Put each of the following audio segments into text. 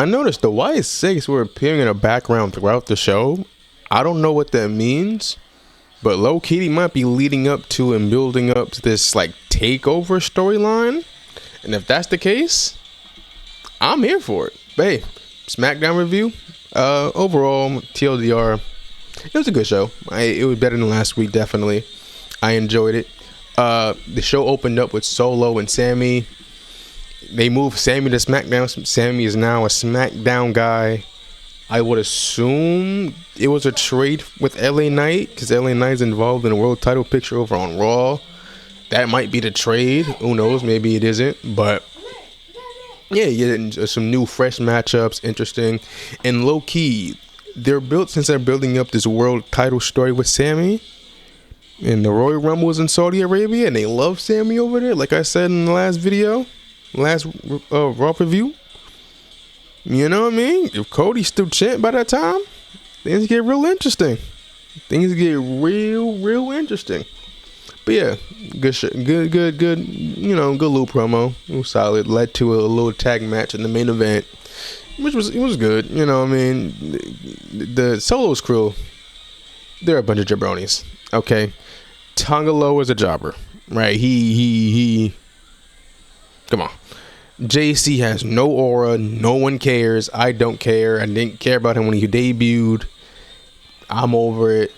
I noticed the White Six were appearing in the background throughout the show. I don't know what that means, but low key might be leading up to and building up to this like takeover storyline. And if that's the case, I'm here for it. But hey, Smackdown review. Overall, TLDR, it was a good show. It was better than last week, definitely. I enjoyed it. The show opened up with Solo and Sammy. They moved Sammy to SmackDown. Sammy is now a SmackDown guy. I would assume it was a trade with LA Knight, because LA Knight's involved in a world title picture over on Raw. That might be the trade. Who knows? Maybe it isn't. But yeah, some new fresh matchups, interesting. And low key, they're building up this world title story with Sammy. And the Royal Rumble was in Saudi Arabia, and they love Sammy over there. Like I said in the last video, last Raw review. You know what I mean? If Cody's still champ by that time, things get real interesting. Things get real interesting. But yeah, good shit. Good. You know, good little promo. It was solid. Led to a little tag match in the main event, which was good. You know what I mean? The Solo's crew, they're a bunch of jabronis. Okay, Tongalo is a jobber, right? He. Come on. JC has no aura. No one cares. I don't care. I didn't care about him when he debuted. I'm over it.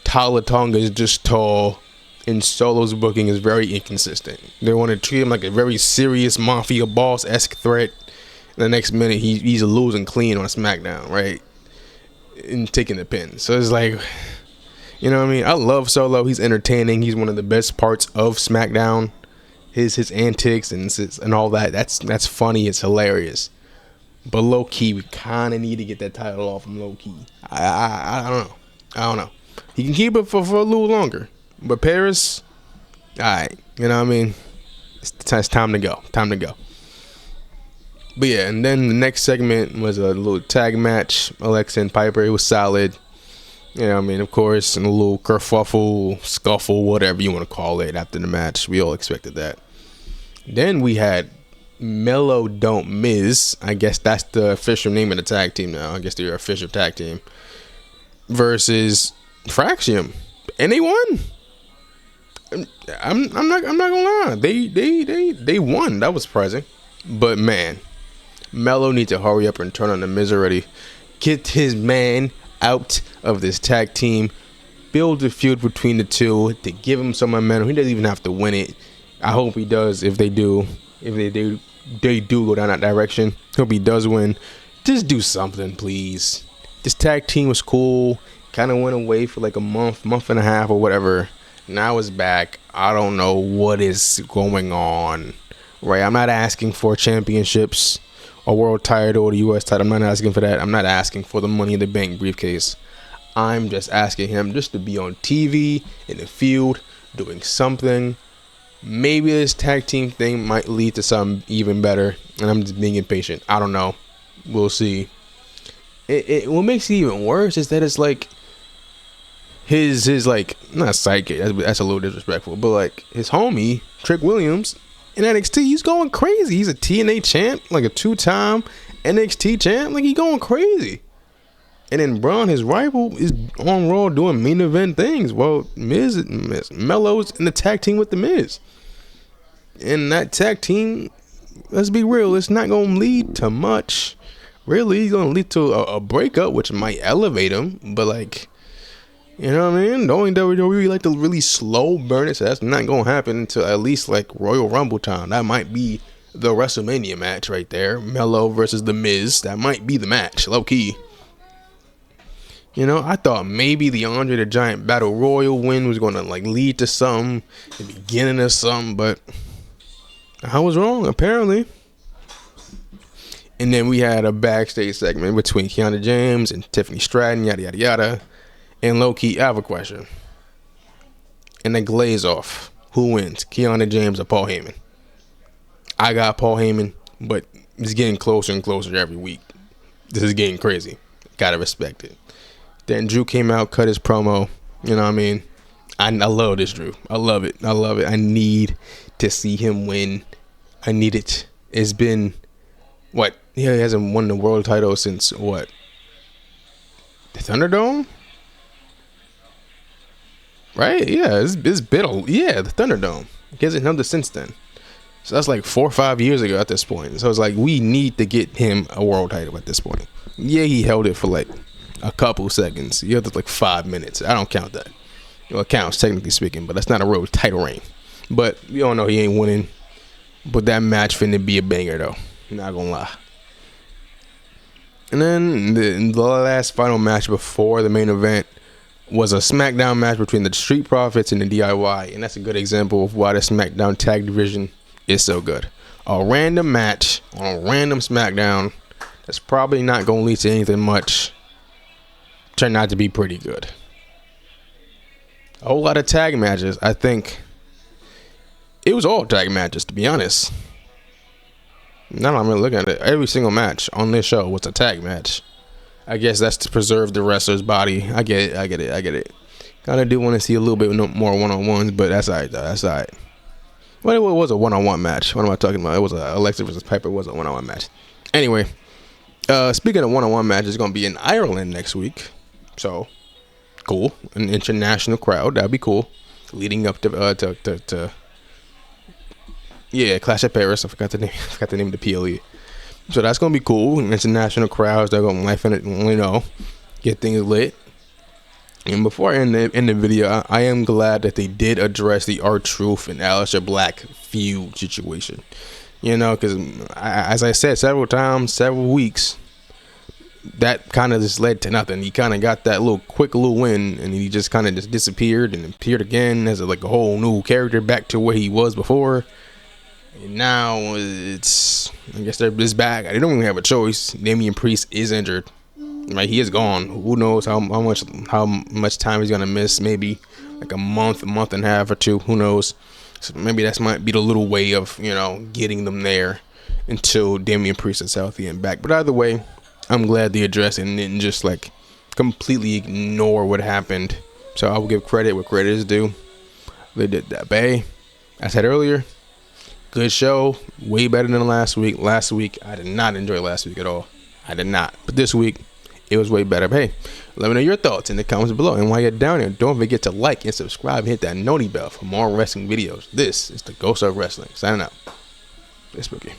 Tala Tonga is just tall. And Solo's booking is very inconsistent. They want to treat him like a very serious mafia boss-esque threat. And the next minute, he's losing clean on SmackDown, right? And taking the pin. So it's like, you know what I mean? I love Solo. He's entertaining. He's one of the best parts of SmackDown. His antics and all that. That's funny. It's hilarious. But low key, we kind of need to get that title off him. Low key, I don't know. He can keep it for a little longer. But Paris, all right. You know what I mean? It's time to go. But yeah, and then the next segment was a little tag match. Alexa and Piper. It was solid. You know what I mean? Of course, and a little kerfuffle, scuffle, whatever you want to call it after the match. We all expected that. Then we had Melo and Miz. I guess that's the official name of the tag team now. I guess they're official tag team. Versus Fraxium. And they won. I'm not gonna lie. They won. That was surprising. But man, Melo needs to hurry up and turn on the Miz already. Get his man out of this tag team. Build a feud between the two to give him some momentum. He doesn't even have to win it. I hope he does. If they do go down that direction, hope he does win. Just do something, please. This tag team was cool. Kind of went away for like a month and a half or whatever. Now it's back. I don't know what is going on. Right? I'm not asking for championships, a world title, or the U.S. title. I'm not asking for that. I'm not asking for the Money in the Bank briefcase. I'm just asking him just to be on TV, in the field, doing something. Maybe this tag team thing might lead to something even better. And I'm just being impatient. I don't know. We'll see. What makes it even worse is that it's like his like, not sidekick, that's a little disrespectful, but like his homie, Trick Williams, in NXT, he's going crazy. He's a TNA champ, like a 2-time NXT champ. Like, he's going crazy. And then Braun, his rival, is on Raw doing main event things. Well, Melo's in the tag team with The Miz. And that tag team, let's be real, it's not going to lead to much. Really, it's going to lead to a breakup, which might elevate him. But, like, you know what I mean? The only WWE like to really slow burn it, so that's not going to happen until at least, like, Royal Rumble time. That might be the WrestleMania match right there. Melo versus The Miz. That might be the match, low-key. You know, I thought maybe the Andre the Giant Battle Royal win was going to, like, lead to something, the beginning of something, but I was wrong, apparently. And then we had a backstage segment between Kiana James and Tiffany Stratton, yada, yada, yada. And low-key, I have a question. And then glaze off. Who wins, Kiana James or Paul Heyman? I got Paul Heyman, but it's getting closer and closer every week. This is getting crazy. Gotta respect it. Then Drew came out, cut his promo. You know what I mean? I love this Drew. I love it. I need to see him win. I need it. It's been What? Yeah, he hasn't won the world title since what? The Thunderdome? Right? Yeah, it's been the Thunderdome. He hasn't held it since then. So that's like 4 or 5 years ago at this point. So it's like we need to get him a world title at this point. Yeah, he held it for like a couple seconds. He held it like 5 minutes. I don't count that. Well, it counts technically speaking, but that's not a real title reign. But we all know he ain't winning. But that match finna be a banger though. Not gonna lie. And then the last final match before the main event was a Smackdown match between the Street Profits and the DIY. And that's a good example of why the Smackdown tag division is so good. A random match on a random Smackdown that's probably not going to lead to anything much turned out to be pretty good. A whole lot of tag matches. I think it was all tag matches, to be honest. Now I'm really looking at it. Every single match on this show was a tag match. I guess that's to preserve the wrestler's body. I get it. Kind of do want to see a little bit more one-on-ones, but that's all right, though. That's all right. Well, it was a one-on-one match. What am I talking about? It was Alexa versus Piper. It was a one-on-one match. Anyway, speaking of one-on-one matches, it's going to be in Ireland next week. So, cool. An international crowd. That'd be cool. Leading up to Clash of Paris. I forgot the name of the PLE. So that's going to be cool. International crowds. They're going to life in it, get things lit. And before I end the video, I am glad that they did address the R-Truth and Aleister Black feud situation. Because as I said several times, several weeks, that kind of just led to nothing. He kind of got that quick little win, and he just kind of just disappeared and appeared again as a whole new character back to where he was before. And now I guess they're just back. They don't even have a choice. Damian Priest is injured. Right, he is gone. Who knows how much time he's gonna miss? Maybe like a month and a half or two. Who knows? So maybe that might be the little way of getting them there until Damian Priest is healthy and back. But either way, I'm glad they addressed it and didn't just completely ignore what happened. So I will give credit where credit is due. They did that. But hey, I said earlier, good show. Way better than last week. Last week I did not enjoy last week at all. I did not. But this week, it was way better. But hey, let me know your thoughts in the comments below. And while you're down there, don't forget to like and subscribe and hit that noti bell for more wrestling videos. This is the Ghost of Wrestling. Signing out. Stay spooky.